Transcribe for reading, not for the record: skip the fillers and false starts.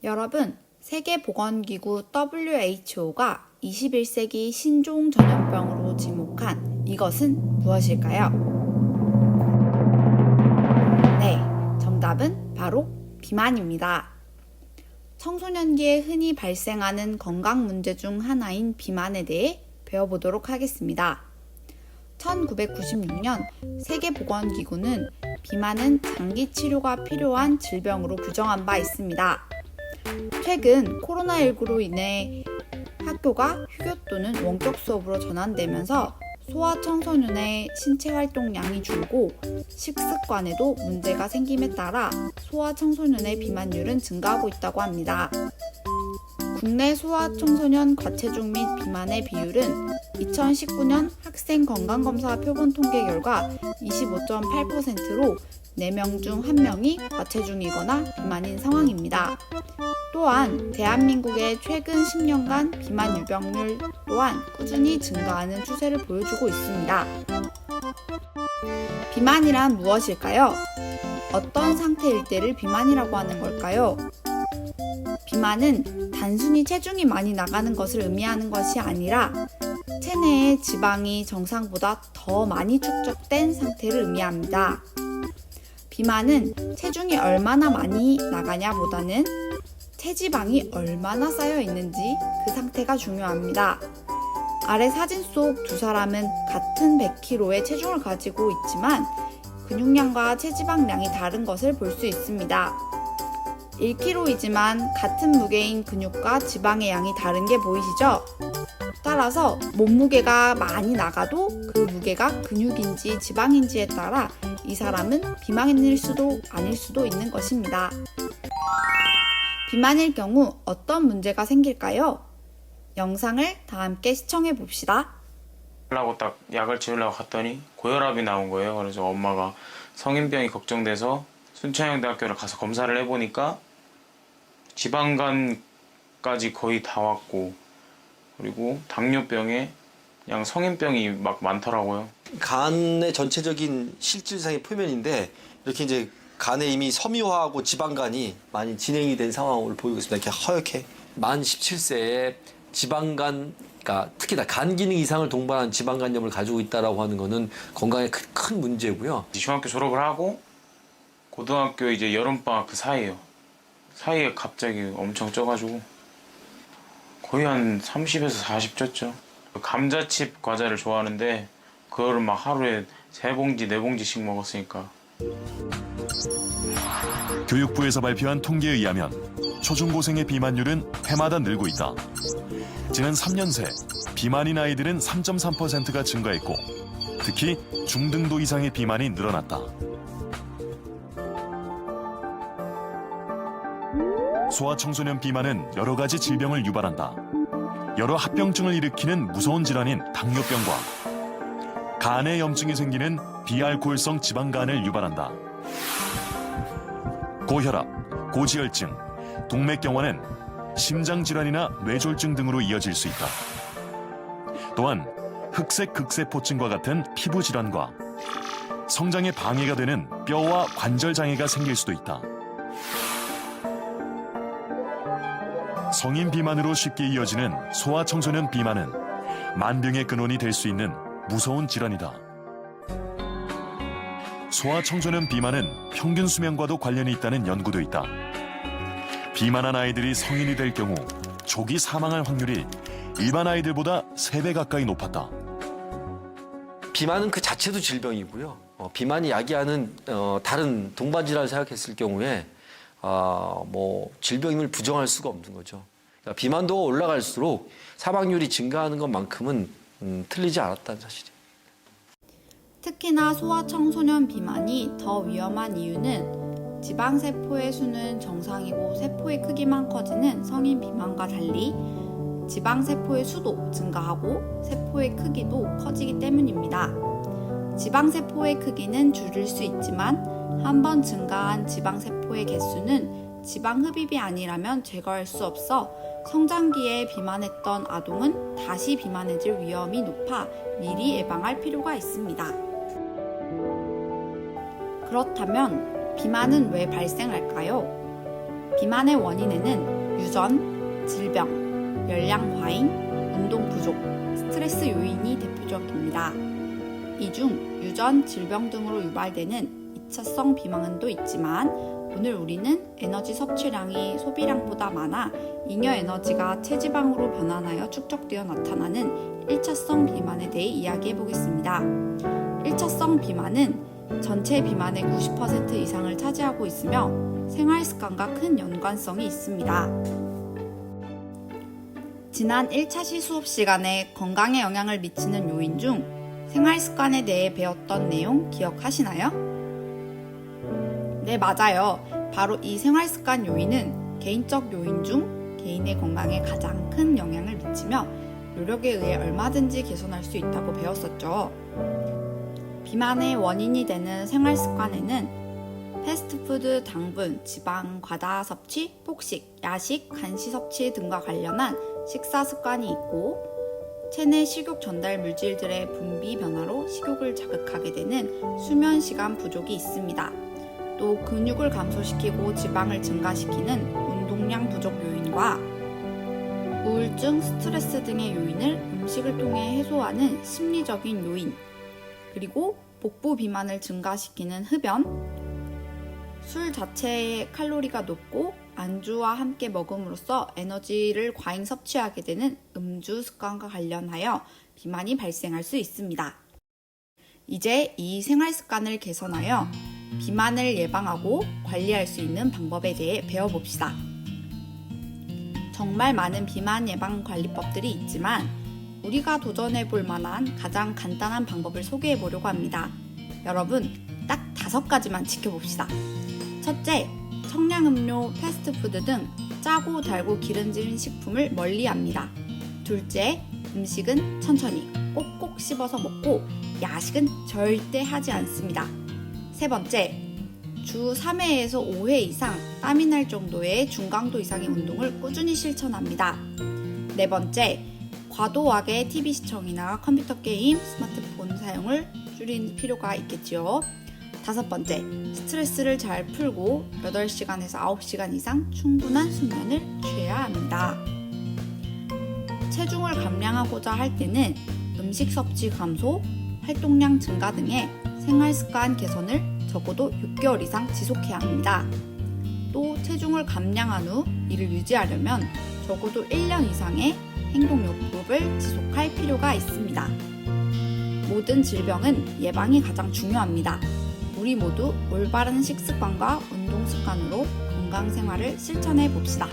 여러분, 세계보건기구 WHO가 21세기 신종 전염병으로 지목한 이것은 무엇일까요? 네, 정답은 바로 비만입니다. 청소년기에 흔히 발생하는 건강 문제 중 하나인 비만에 대해 배워보도록 하겠습니다. 1996년 세계보건기구는 비만은 장기 치료가 필요한 질병으로 규정한 바 있습니다. 최근 코로나19로 인해 학교가 휴교 또는 원격 수업으로 전환되면서 소아청소년의 신체 활동량이 줄고 식습관에도 문제가 생김에 따라 소아청소년의 비만율은 증가하고 있다고 합니다. 국내 소아청소년 과체중 및 비만의 비율은 2019년 학생 건강검사 표본 통계 결과 25.8%로 4명 중 1명이 과체중이거나 비만인 상황입니다. 또한 대한민국의 최근 10년간 비만 유병률 또한 꾸준히 증가하는 추세를 보여주고 있습니다. 비만이란 무엇일까요? 어떤 상태일 때를 비만이라고 하는 걸까요? 비만은 단순히 체중이 많이 나가는 것을 의미하는 것이 아니라 체내의 지방이 정상보다 더 많이 축적된 상태를 의미합니다. 비만은 체중이 얼마나 많이 나가냐 보다는 체지방이 얼마나 쌓여 있는지 그 상태가 중요합니다. 아래 사진 속 두 사람은 같은 100kg의 체중을 가지고 있지만 근육량과 체지방량이 다른 것을 볼 수 있습니다. 1kg이지만 같은 무게인 근육과 지방의 양이 다른 게 보이시죠? 따라서 몸무게가 많이 나가도 그 무게가 근육인지 지방인지에 따라 이 사람은 비만일 수도 아닐 수도 있는 것입니다. 비만일 경우 어떤 문제가 생길까요? 영상을 다 함께 시청해 봅시다. 하려고 딱 약을 지으려고 갔더니 고혈압이 나온 거예요. 그래서 엄마가 성인병이 걱정돼서 순천향대학교를 가서 검사를 해보니까 지방간까지 거의 다 왔고, 그리고 당뇨병에 그냥 성인병이 막 많더라고요. 간의 전체적인 실질상의 표면인데 이렇게 이제 간에 이미 섬유화하고 지방간이 많이 진행이 된 상황을 보이고 있습니다. 이렇게 허옇게 만 17세에 지방간, 그러니까 특히 다 간 기능 이상을 동반한 지방간염을 가지고 있다라고 하는 거는 건강에 큰 문제고요. 중학교 졸업을 하고 고등학교 이제 여름방학 그 사이에 갑자기 엄청 쪄가지고 거의 한 30에서 40 쪘죠. 감자칩 과자를 좋아하는데 그거를 막 하루에 3봉지, 4봉지씩 먹었으니까. 교육부에서 발표한 통계에 의하면 초중고생의 비만율은 해마다 늘고 있다. 지난 3년 새 비만인 아이들은 3.3%가 증가했고 특히 중등도 이상의 비만이 늘어났다. 소아청소년 비만은 여러 가지 질병을 유발한다. 여러 합병증을 일으키는 무서운 질환인 당뇨병과 간에 염증이 생기는 비알코올성 지방간을 유발한다. 고혈압, 고지혈증, 동맥경화는 심장질환이나 뇌졸중 등으로 이어질 수 있다. 또한 흑색 극세포증과 같은 피부질환과 성장에 방해가 되는 뼈와 관절 장애가 생길 수도 있다. 성인 비만으로 쉽게 이어지는 소아청소년 비만은 만병의 근원이 될 수 있는 무서운 질환이다. 소아청소년 비만은 평균 수명과도 관련이 있다는 연구도 있다. 비만한 아이들이 성인이 될 경우 조기 사망할 확률이 일반 아이들보다 3배 가까이 높았다. 비만은 그 자체도 질병이고요. 비만이 야기하는 다른 동반 질환을 생각했을 경우에 질병임을 부정할 수가 없는 거죠. 그러니까 비만도가 올라갈수록 사망률이 증가하는 것만큼은 틀리지 않았다는 사실이에요. 특히나 소아청소년 비만이 더 위험한 이유는 지방세포의 수는 정상이고 세포의 크기만 커지는 성인 비만과 달리 지방세포의 수도 증가하고 세포의 크기도 커지기 때문입니다. 지방세포의 크기는 줄일 수 있지만 한번 증가한 지방세포의 개수는 지방흡입이 아니라면 제거할 수 없어 성장기에 비만했던 아동은 다시 비만해질 위험이 높아 미리 예방할 필요가 있습니다. 그렇다면 비만은 왜 발생할까요? 비만의 원인에는 유전, 질병, 열량 과잉, 운동 부족, 스트레스 요인이 대표적입니다. 이 중 유전, 질병 등으로 유발되는 2차성 비만도 있지만 오늘 우리는 에너지 섭취량이 소비량보다 많아 잉여 에너지가 체지방으로 변환하여 축적되어 나타나는 1차성 비만에 대해 이야기해 보겠습니다. 1차성 비만은 전체 비만의 90% 이상을 차지하고 있으며 생활 습관과 큰 연관성이 있습니다. 지난 1차시 수업 시간에 건강에 영향을 미치는 요인 중 생활 습관에 대해 배웠던 내용 기억하시나요? 네, 맞아요. 바로 이 생활 습관 요인은 개인적 요인 중 개인의 건강에 가장 큰 영향을 미치며 노력에 의해 얼마든지 개선할 수 있다고 배웠었죠. 비만의 원인이 되는 생활 습관에는 패스트푸드, 당분, 지방, 과다 섭취, 폭식, 야식, 간식 섭취 등과 관련한 식사 습관이 있고 체내 식욕 전달 물질들의 분비 변화로 식욕을 자극하게 되는 수면 시간 부족이 있습니다. 또 근육을 감소시키고 지방을 증가시키는 운동량 부족 요인과 우울증, 스트레스 등의 요인을 음식을 통해 해소하는 심리적인 요인, 그리고 복부 비만을 증가시키는 흡연, 술 자체의 칼로리가 높고 안주와 함께 먹음으로써 에너지를 과잉 섭취하게 되는 음주 습관과 관련하여 비만이 발생할 수 있습니다. 이제 이 생활 습관을 개선하여 비만을 예방하고 관리할 수 있는 방법에 대해 배워봅시다. 정말 많은 비만 예방 관리법들이 있지만 우리가 도전해 볼 만한 가장 간단한 방법을 소개해 보려고 합니다. 여러분, 딱 5가지만 지켜봅시다. 첫째, 청량음료, 패스트푸드 등 짜고 달고 기름진 식품을 멀리합니다. 둘째, 음식은 천천히 꼭꼭 씹어서 먹고 야식은 절대 하지 않습니다. 세 번째, 주 3회에서 5회 이상 땀이 날 정도의 중강도 이상의 운동을 꾸준히 실천합니다. 네 번째, 과도하게 TV 시청이나 컴퓨터 게임, 스마트폰 사용을 줄일 필요가 있겠지요. 다섯 번째, 스트레스를 잘 풀고 8시간에서 9시간 이상 충분한 수면을 취해야 합니다. 체중을 감량하고자 할 때는 음식 섭취 감소, 활동량 증가 등의 생활 습관 개선을 적어도 6개월 이상 지속해야 합니다. 또 체중을 감량한 후 이를 유지하려면 적어도 1년 이상의 행동요법을 지속할 필요가 있습니다. 모든 질병은 예방이 가장 중요합니다. 우리 모두 올바른 식습관과 운동 습관으로 건강 생활을 실천해 봅시다.